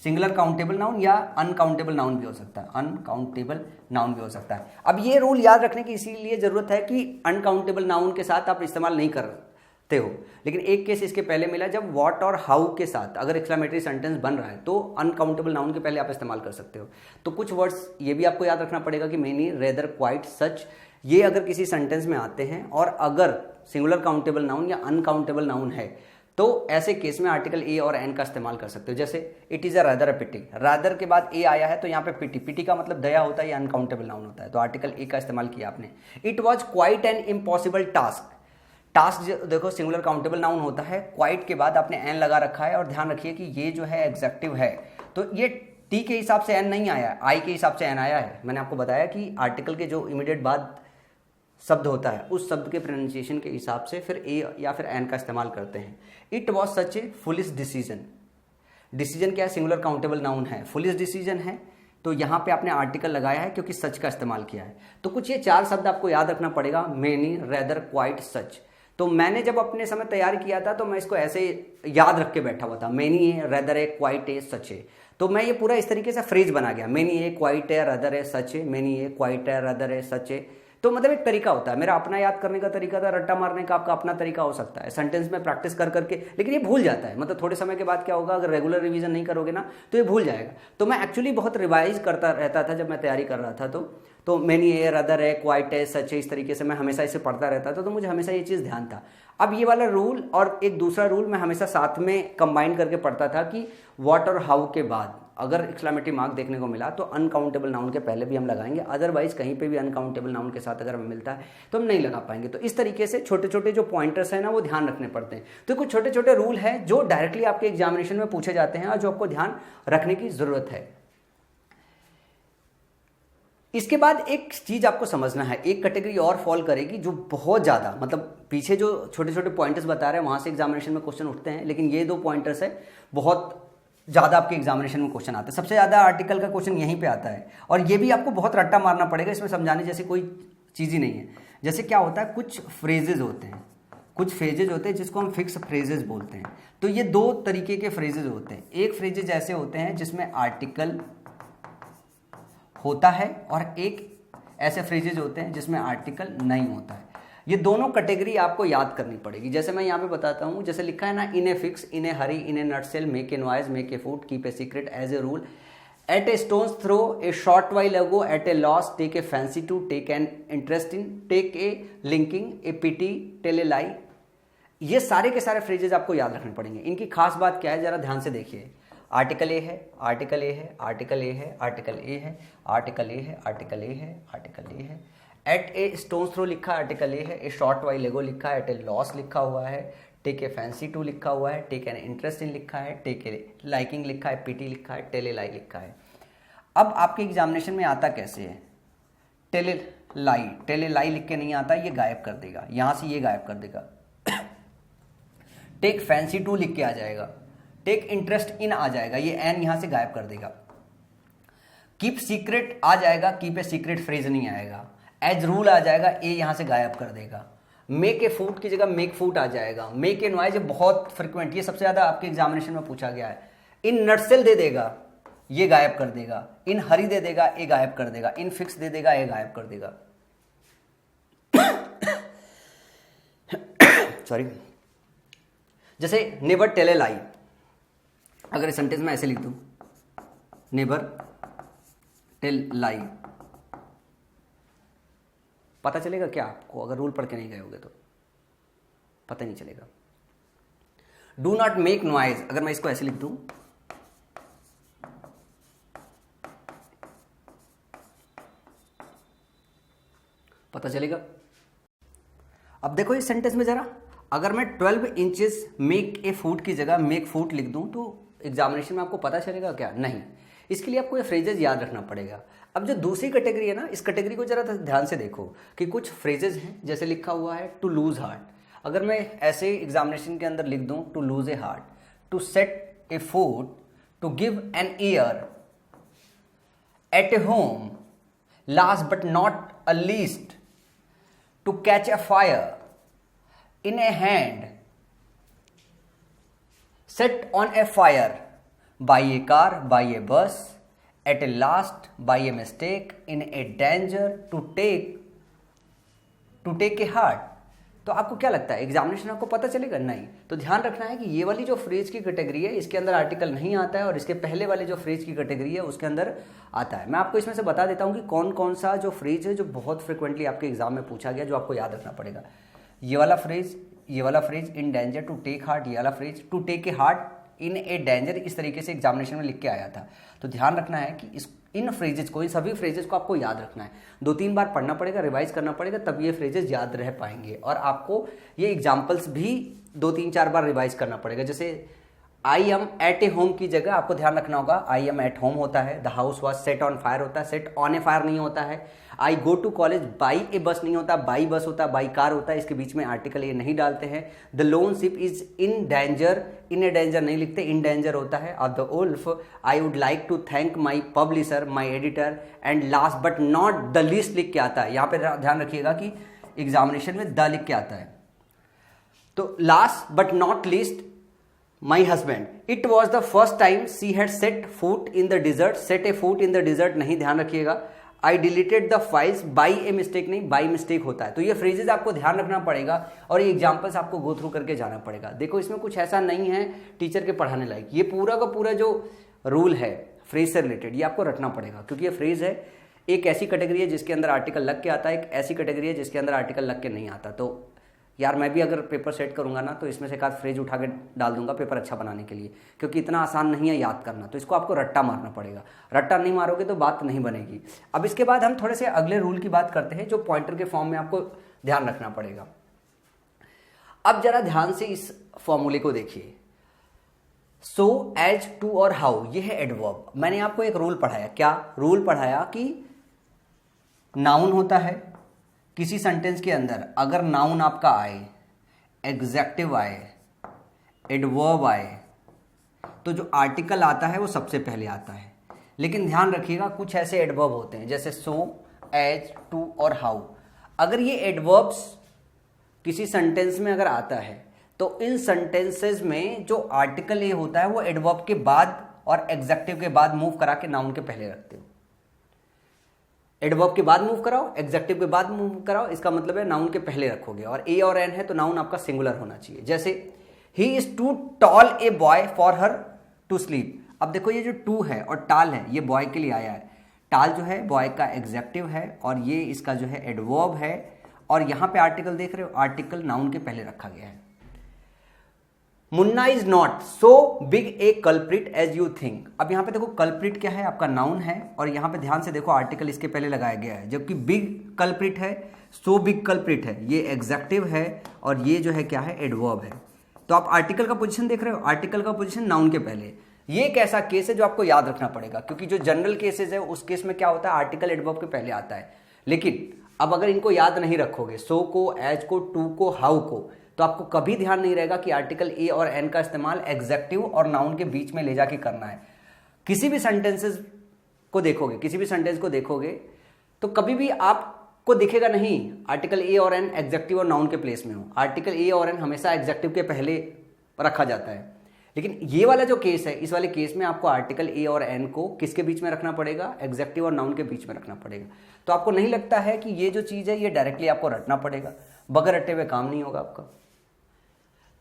सिंगुलर काउंटेबल नाउन या अनकाउंटेबल नाउन भी हो सकता है, अनकाउंटेबल नाउन भी हो सकता है। अब ये रूल याद रखने की इसीलिए जरूरत है कि अनकाउंटेबल नाउन के साथ आप इस्तेमाल नहीं करते हो, लेकिन एक केस इसके पहले मिला जब व्हाट और हाउ के साथ अगर एक्सक्लेमेटरी सेंटेंस बन रहा है तो अनकाउंटेबल नाउन के पहले आप इस्तेमाल कर सकते हो। तो कुछ वर्ड्स ये भी आपको याद रखना पड़ेगा कि मेनी, रेदर, क्वाइट, सच, ये अगर किसी सेंटेंस में आते हैं और अगर सिंगुलर काउंटेबल नाउन या अनकाउंटेबल नाउन है तो ऐसे केस में आर्टिकल ए और एन का इस्तेमाल कर सकते हो। जैसे it is a rather a pity, rather के बाद ए आया है तो यहाँ पे पिटी, पिटी का मतलब दया होता है, ये अनकाउंटेबल नाउन होता है, तो आर्टिकल ए का इस्तेमाल किया आपने। It was quite an impossible task, task देखो सिंगुलर काउंटेबल नाउन होता है, क्वाइट के बाद आपने एन लगा रखा है। और ध्यान रखिए कि ये जो है एग्जेक्टिव है, तो ये टी के हिसाब से एन नहीं आया, आई के हिसाब से एन आया है। मैंने आपको बताया कि आर्टिकल के जो इमीडिएट बाद शब्द होता है उस शब्द के प्रोनाउंसिएशन के हिसाब से फिर ए या फिर एन का इस्तेमाल करते हैं। It was such A foolish decision, decision क्या है, सिंगुलर काउंटेबल नाउन है, फुलिश डिसीजन है, तो यहाँ पे आपने आर्टिकल लगाया है क्योंकि सच का इस्तेमाल किया है। तो कुछ ये चार शब्द आपको याद रखना पड़ेगा, मेनी, रेदर, क्वाइट, सच। तो मैंने जब अपने समय तैयार किया था तो मैं इसको ऐसे याद रख के बैठा हुआ था, मेनी है, रेदर है, क्वाइट है, सच है। तो मैं ये पूरा इस तरीके से फ्रेज बना गया, मेनी है, क्वाइट है, रेदर है, सच है, मेनी है, क्वाइट है, रेदर है, सच है। तो मतलब एक तरीका होता है, मेरा अपना याद करने का तरीका था, रट्टा मारने का आपका अपना तरीका हो सकता है, सेंटेंस में प्रैक्टिस कर करके, लेकिन ये भूल जाता है। मतलब थोड़े समय के बाद क्या होगा, अगर रेगुलर रिवीजन नहीं करोगे ना तो ये भूल जाएगा। तो मैं एक्चुअली बहुत रिवाइज करता रहता था जब मैं तैयारी कर रहा था, तो मेनी है, रदर है, क्वाइट है, सच है, इस तरीके से मैं हमेशा इसे पढ़ता रहता था, तो मुझे हमेशा ये चीज़ ध्यान था। अब ये वाला रूल और एक दूसरा रूल मैं हमेशा साथ में कंबाइन करके पढ़ता था कि व्हाट और हाउ के बाद अगर एक्सक्लेमेटरी मार्क देखने को मिला तो अनकाउंटेबल नाउन के पहले भी हम लगाएंगे, अदरवाइज कहीं पे भी अनकाउंटेबल नाउन के साथ अगर हमें मिलता है तो हम नहीं लगा पाएंगे। तो इस तरीके से छोटे छोटे जो पॉइंटर्स हैं ना वो ध्यान रखने पड़ते हैं। तो कुछ छोटे छोटे रूल हैं जो डायरेक्टली आपके एग्जामिनेशन में पूछे जाते हैं और जो आपको ध्यान रखने की जरूरत है। इसके बाद एक चीज आपको समझना है, एक कैटेगरी और फॉल करेगी जो बहुत ज्यादा, मतलब पीछे जो छोटे छोटे पॉइंटर्स बता रहे हैं वहां से एग्जामिनेशन में क्वेश्चन उठते हैं, लेकिन ये दो पॉइंटर्स है बहुत ज्यादा आपके एग्जामिनेशन में क्वेश्चन आते हैं। सबसे ज्यादा आर्टिकल का क्वेश्चन यहीं पे आता है और ये भी आपको बहुत रट्टा मारना पड़ेगा, इसमें समझाने जैसी कोई चीज ही नहीं है। जैसे क्या होता है, कुछ फ्रेजेज होते हैं, कुछ फ्रेजेज होते हैं जिसको हम फिक्स फ्रेजेज बोलते हैं। तो ये दो तरीके के फ्रेजेज होते हैं। एक फ्रेजेज ऐसे होते हैं जिसमें आर्टिकल होता है और एक ऐसे फ्रेजेज होते हैं जिसमें आर्टिकल नहीं होता है। ये दोनों कैटेगरी आपको याद करनी पड़ेगी। जैसे मैं यहाँ पे बताता हूँ, जैसे लिखा है ना, in a fix, in a hurry, in a nutshell, make a noise, make a fool, keep a secret, as a rule, at a stone's throw, a short while ago, at a loss, take a fancy to, take an interest in, take a liking, a pity, tell a lie. ये सारे के सारे फ्रेजेस आपको याद रखने पड़ेंगे। इनकी खास बात क्या है, जरा ध्यान से देखिए। आर्टिकल ए है, आर्टिकल ए है, आर्टिकल ए है, आर्टिकल ए है, आर्टिकल ए है, आर्टिकल ए है, आर्टिकल ए है, एट ए स्टोन्स थ्रो लिखा है, आर्टिकल ए है, ए शॉर्ट वाइल एगो लिखा है, एट ए लॉस लिखा हुआ है, टेक ए फैंसी टू लिखा हुआ है, टेक एन इंटरेस्ट इन लिखा है, टेक ए लाइकिंग लिखा है, पीटी लिखा है, टेल ए लाई लिखा है। अब आपके एग्जामिनेशन में आता कैसे है, टेल ए लाई लिख के नहीं आता, ये गायब कर देगा, यहां से ये गायब कर देगा। टेक फैंसी टू लिख के आ जाएगा, टेक इंटरेस्ट इन आ जाएगा, ये एन यहां से गायब कर देगा। कीप सीक्रेट आ जाएगा, कीप ए सीक्रेट फ्रेज नहीं आएगा। एज रूल आ जाएगा, ए यहां से गायब कर देगा। मेक ए फूड की जगह मेक फूड आ जाएगा। मेक ए नॉइज बहुत फ्रिक्वेंट, ये सबसे ज्यादा आपके एग्जामिनेशन में पूछा गया है। इन नटसेल दे देगा, ये गायब कर देगा। इन हरी दे देगा, ए गायब कर देगा। इन फिक्स दे देगा, ए गायब कर देगा। सॉरी। जैसे नेबर टेल ए लाई, अगर इस सेंटेंस में ऐसे लिख दूं, नेबर टेल लाई, पता चलेगा क्या आपको? अगर रूल पढ़ के नहीं गए होगे तो पता नहीं चलेगा। डू नॉट मेक नॉइज, अगर मैं इसको ऐसे लिख दूं, पता चलेगा? अब देखो इस सेंटेंस में जरा, अगर मैं 12 इंचेस मेक ए फूड की जगह मेक फूड लिख दूं तो एग्जामिनेशन में आपको पता चलेगा क्या? नहीं। इसके लिए आपको ये फ्रेजेस याद रखना पड़ेगा। अब जो दूसरी कैटेगरी है ना, इस कैटेगरी को जरा ध्यान से देखो कि कुछ फ्रेजेस हैं, जैसे लिखा हुआ है टू लूज हार्ट। अगर मैं ऐसे एग्जामिनेशन के अंदर लिख दूं, to lose a heart, to set a food, to give an ear, at a home, last but not a least, to catch a fire, in a hand, set on a fire, buy a car, buy a bus, at a last, buy a mistake, in a danger, to take a heart। तो आपको क्या लगता है एग्जामिनेशन आपको पता चलेगा? नहीं। तो ध्यान रखना है कि ये वाली जो फ्रेज की कैटेगरी है, इसके अंदर आर्टिकल नहीं आता है, और इसके पहले वाले जो फ्रेज की कैटेगरी है उसके अंदर आता है। मैं आपको इसमें से बता देता हूं कि कौन कौन सा जो फ्रेज है जो बहुत फ्रिक्वेंटली आपके एग्जाम में पूछा गया, जो आपको याद रखना पड़ेगा। ये वाला phrase in danger, to take heart, ये वाला phrase to take a heart in a danger, इस तरीके से एग्जामिनेशन में लिख के आया था। तो ध्यान रखना है कि इन फ्रेजेस को, इन सभी फ्रेजेस को आपको याद रखना है। 2-3 बार पढ़ना पड़ेगा, रिवाइज करना पड़ेगा, तब ये फ्रेजेस याद रह पाएंगे। और आपको ये एग्जाम्पल्स भी 2-3-4 बार रिवाइज करना पड़ेगा। जैसे I am at a home की जगह आपको ध्यान रखना होगा आई एम एट होम होता है, the house was set on fire होता है, सेट ऑन ए फायर नहीं होता है। आई गो टू कॉलेज बाई ए बस नहीं होता, बाई बस होता है, बाई कार होता है। इसके बीच में आर्टिकल ये नहीं डालते हैं। The lone ship is in danger, in a danger नहीं लिखते, इन डेंजर होता है। Of the wolf, I would like to thank my publisher, my editor, and last but not the least लिख के आता है। यहाँ पे ध्यान रखिएगा कि एग्जामिनेशन में द लिख के आता है। तो last but not least, my husband, it was the first time she had set foot in the desert, set a foot in the desert नहीं, ध्यान रखिएगा। I deleted the files by a mistake नहीं, by mistake होता है। तो ये फ्रेजेस आपको ध्यान रखना पड़ेगा और ये एग्जाम्पल्स आपको गो थ्रू करके जाना पड़ेगा। देखो इसमें कुछ ऐसा नहीं है टीचर के पढ़ाने लायक, ये पूरा का पूरा जो रूल है फ्रेज से रिलेटेड, ये आपको रखना पड़ेगा, क्योंकि ये फ्रेज है। एक ऐसी कैटेगरी है जिसके अंदर आर्टिकल लग के आता है, एक ऐसी कैटेगरी है जिसके अंदर आर्टिकल लग के नहीं आता। तो यार मैं भी अगर पेपर सेट करूंगा ना तो इसमें से एक आध फ्रेज उठा के डाल दूंगा पेपर अच्छा बनाने के लिए, क्योंकि इतना आसान नहीं है याद करना। तो इसको आपको रट्टा मारना पड़ेगा, रट्टा नहीं मारोगे तो बात नहीं बनेगी। अब इसके बाद हम थोड़े से अगले रूल की बात करते हैं जो पॉइंटर के फॉर्म में आपको ध्यान रखना पड़ेगा। अब जरा ध्यान से इस फॉर्मूले को देखिए। सो, एज, टू और हाउ, ये है एडवर्ब। मैंने आपको एक रूल पढ़ाया, क्या रूल पढ़ाया कि नाउन होता है किसी सेंटेंस के अंदर, अगर नाउन आपका आए, एग्जेक्टिव आए, एडवर्ब आए, तो जो आर्टिकल आता है वो सबसे पहले आता है। लेकिन ध्यान रखिएगा कुछ ऐसे एडवर्ब होते हैं जैसे सो, एज, टू और हाउ। अगर ये एडवर्ब्स किसी सेंटेंस में अगर आता है तो इन सेंटेंसेस में जो आर्टिकल ये होता है वो एडवर्ब के बाद और एग्जेक्टिव के बाद मूव करा के नाउन के पहले रखते हो। एडवर्ब के बाद मूव कराओ, एग्जेक्टिव के बाद मूव कराओ, इसका मतलब है नाउन के पहले रखोगे, और ए और एन है तो नाउन आपका सिंगुलर होना चाहिए। जैसे he is too tall a boy for her to sleep. अब देखो ये जो टू है और टाल है ये बॉय के लिए आया है। टाल जो है बॉय का एग्जेक्टिव है और ये इसका जो है एडवर्ब है, और यहां पे आर्टिकल देख रहे हो, आर्टिकल नाउन के पहले रखा गया है। Munna is not so big a culprit as you think. अब यहां पे देखो कल्प्रिट क्या है, आपका नाउन है, और यहां पे ध्यान से देखो आर्टिकल इसके पहले लगाया गया है, जबकि बिग कल्प्रिट है, सो बिग कल्प्रिट है, ये एग्जेक्टिव है और ये जो है क्या है, एडवर्ब है। तो आप आर्टिकल का पोजीशन देख रहे हो, आर्टिकल का पोजीशन नाउन के पहले। ये एक ऐसा केस है जो आपको याद रखना पड़ेगा, क्योंकि जो जनरल केसेस है उस केस में क्या होता है, आर्टिकल एडवर्ब के पहले आता है। लेकिन अब अगर इनको याद नहीं रखोगे, सो को, एज को, टू को, हाउ को, तो आपको कभी ध्यान नहीं रहेगा कि आर्टिकल ए और एन का इस्तेमाल एग्जेक्टिव और नाउन के बीच में ले जाके करना है। किसी भी सेंटेंसेस को देखोगे, किसी भी सेंटेंस को देखोगे तो कभी भी आपको दिखेगा नहीं आर्टिकल ए और एन एग्जेक्टिव और नाउन के प्लेस में हो। आर्टिकल ए और एन हमेशा एग्जेक्टिव के पहले रखा जाता है। लेकिन ये वाला जो केस है, इस वाले केस में आपको आर्टिकल ए और एन को किसके बीच में रखना पड़ेगा, एग्जेक्टिव और नाउन के बीच में रखना पड़ेगा। तो आपको नहीं लगता है कि ये जो चीज है ये डायरेक्टली आपको रटना पड़ेगा, बगैर रटे हुए काम नहीं होगा आपका।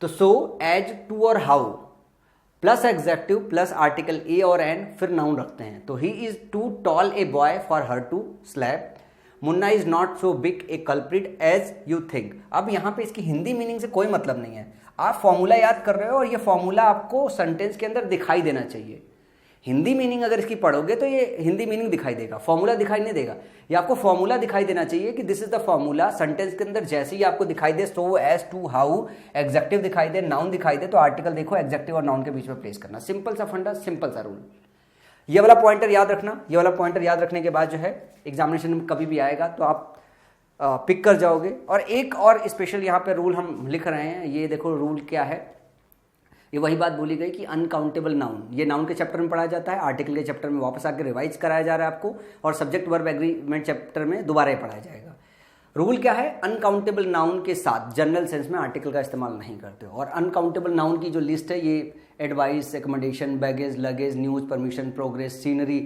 तो सो, एज, टू और how plus adjective plus article a और एन, फिर नाउन रखते हैं। तो he is too tall a boy for her to slap. Munna is not so big a culprit as you think. अब यहां पे इसकी हिंदी मीनिंग से कोई मतलब नहीं है, आप फॉर्मूला याद कर रहे हो और ये फॉर्मूला आपको सेंटेंस के अंदर दिखाई देना चाहिए। हिंदी मीनिंग अगर इसकी पढ़ोगे तो ये हिंदी मीनिंग दिखाई देगा, फॉर्मूला दिखाई नहीं देगा। ये आपको फॉर्मूला दिखाई देना चाहिए कि this is the formula. Sentence के अंदर जैसे ही आपको दिखाई दे सो, एज, टू, हाउ, एग्जेक्टिव दिखाई दे, नाउन दिखाई दे, तो आर्टिकल देखो एग्जेक्टिव और नाउन के बीच में प्लेस करना। सिंपल सा फंडा, सिंपल सा रूल। ये वाला पॉइंटर याद रखना। ये वाला पॉइंटर याद रखने के बाद जो है एग्जामिनेशन में कभी भी आएगा तो आप पिक कर जाओगे। और एक और स्पेशल यहाँ पे रूल हम लिख रहे हैं, ये देखो रूल क्या है। ये वही बात बोली गई कि अनकाउंटेबल नाउन, ये नाउन के चैप्टर में पढ़ाया जाता है, आर्टिकल के चैप्टर में वापस आकर रिवाइज कराया जा रहा है आपको, और सब्जेक्ट वर्ब एग्रीमेंट चैप्टर में दोबारा ही पढ़ाया जाएगा। रूल क्या है, अनकाउंटेबल नाउन के साथ जनरल सेंस में आर्टिकल का इस्तेमाल नहीं करते हो। और अनकाउंटेबल नाउन की जो लिस्ट है ये advice, recommendation, baggage, luggage, news, permission, progress, scenery,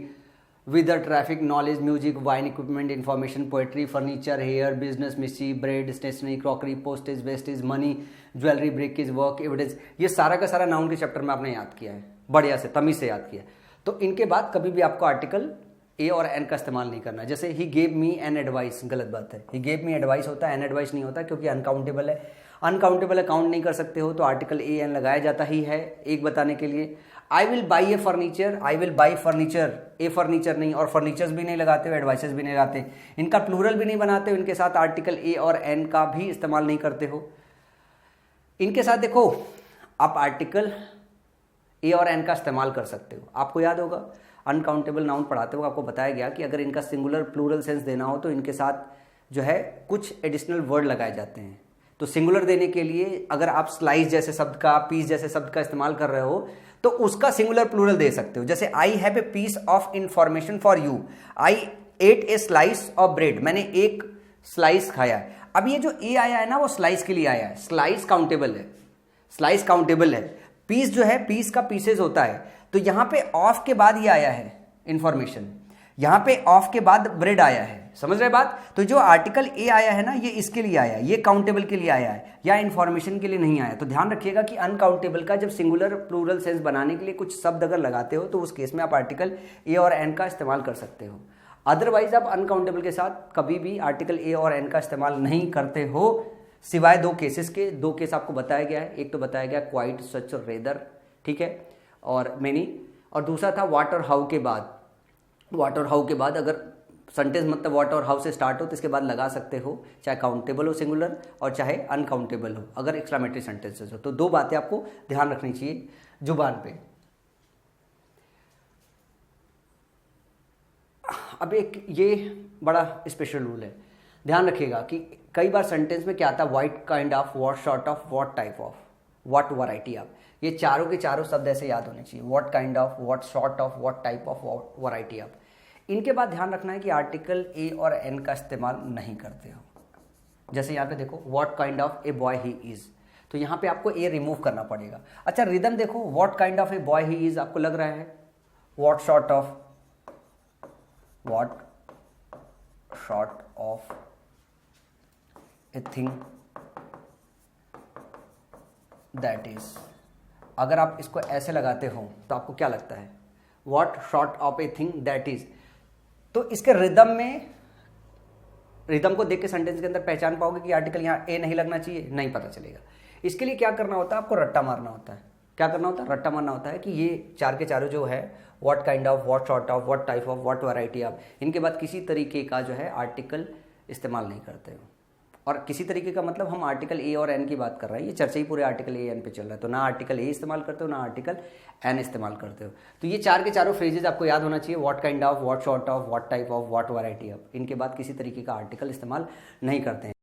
weather, traffic, knowledge, music, wine, equipment, information, poetry, furniture, hair, business, मिस्सी, bread, stationery, crockery, postage, wastage, money, jewellery, breakage, work, evidence, ये सारा का सारा नाउन के चैप्टर में आपने याद किया है, बढ़िया से तमीज से याद किया। तो इनके बाद कभी भी आपको आर्टिकल ए और एन का इस्तेमाल नहीं करना। जैसे he gave me an advice, गलत बात है, ही गेव मी एडवाइस होता है, एन एडवाइस नहीं होता, क्योंकि अनकाउंटेबल है। अनकाउंटेबल अकाउंट नहीं कर सकते हो तो आर्टिकल ए एन लगाया जाता ही है, एक बताने के लिए। I will by A furniture, I will by furniture, A furniture नहीं, और फर्नीचर्स भी नहीं लगाते हो, एडवाइसेस भी नहीं लगाते, इनका प्लूरल भी नहीं बनाते हो, इनके साथ आर्टिकल ए और एन का भी इस्तेमाल नहीं करते हो। इनके साथ देखो आप आर्टिकल ए और एन का इस्तेमाल कर सकते हो। आपको याद होगा अनकाउंटेबल नाउन पढ़ाते हुए आपको बताया गया कि अगर इनका सिंगुलर प्लूरल सेंस देना हो तो इनके साथ जो है कुछ एडिशनल वर्ड लगाए जाते हैं। तो सिंगुलर देने के लिए अगर आप स्लाइस जैसे शब्द का, पीस जैसे शब्द का इस्तेमाल कर रहे हो तो उसका सिंगुलर प्लूरल दे सकते हो। जैसे I have a piece of information for you, I ate a slice of bread, मैंने एक स्लाइस खाया है। अब ये जो ए आया है ना वो स्लाइस के लिए आया है, स्लाइस काउंटेबल है, स्लाइस काउंटेबल है। पीस जो है पीस का पीसेज होता है, तो यहां पे ऑफ के बाद ये आया है इंफॉर्मेशन, यहां पे ऑफ के बाद ब्रेड आया है, समझ रहे बात। तो जो आर्टिकल ए आया है ना ये इसके लिए आया है, ये काउंटेबल के लिए आया है, या इंफॉर्मेशन के लिए नहीं आया। तो ध्यान रखिएगा कि अनकाउंटेबल का जब सिंगुलर प्लूरल सेंस बनाने के लिए कुछ शब्द अगर लगाते हो तो उस केस में आप आर्टिकल ए और एन का इस्तेमाल कर सकते हो। अदरवाइज आप अनकाउंटेबल के साथ कभी भी आर्टिकल ए और एन का इस्तेमाल नहीं करते हो, सिवाय दो केसेस के। दो केस आपको बताया गया है, एक तो बताया गया क्वाइट, सच, रेदर, ठीक है, और मेनी, और दूसरा था व्हाट और हाउ के बाद। व्हाट और हाउ के बाद अगर सेंटेंस मतलब व्हाट और हाउ से स्टार्ट हो तो इसके बाद लगा सकते हो, चाहे काउंटेबल हो सिंगुलर और चाहे अनकाउंटेबल हो, अगर एक्सक्लेमेटरी सेंटेंसेस हो। तो दो बातें आपको ध्यान रखनी चाहिए जुबान पे। अब एक ये बड़ा स्पेशल रूल है, ध्यान रखिएगा कि कई बार सेंटेंस में क्या आता है, what kind of, what sort of, what type of, what variety of, ये चारों के चारों शब्द ऐसे याद होने चाहिए, what kind of, what sort of, what type of, what variety of. इनके बाद ध्यान रखना है कि आर्टिकल ए और एन का इस्तेमाल नहीं करते हो। जैसे यहाँ पे देखो what kind of a boy he is, तो यहाँ पे आपको ए रिमूव करना पड़ेगा। अच्छा रिदम देखो, what kind of a boy he is आपको लग रहा है what sort of, what short of a thing that is. अगर आप इसको ऐसे लगाते हो तो आपको क्या लगता है, what short of a thing that is. तो इसके रिदम में, रिदम को देख के सेंटेंस के अंदर पहचान पाओगे कि आर्टिकल यहाँ ए नहीं लगना चाहिए, नहीं पता चलेगा। इसके लिए क्या करना होता है, आपको रट्टा मारना होता है। क्या करना होता है, रट्टा मारना होता है कि ये चार के चारों जो है, what kind of, what sort of, what type of, what variety of, इनके बाद किसी तरीके का जो है आर्टिकल इस्तेमाल नहीं करते हो। और किसी तरीके का मतलब हम आर्टिकल ए और एन की बात कर रहे हैं, ये चर्चा ही पूरे आर्टिकल ए एन पे चल रहा है। तो ना आर्टिकल ए इस्तेमाल करते हो, ना आर्टिकल एन इस्तेमाल करते हो। तो ये चार के चारों फ्रेजेज आपको याद होना चाहिए, what kind of, what sort of, what type of, what variety of, इनके बाद किसी तरीके का आर्टिकल इस्तेमाल नहीं करते हैं।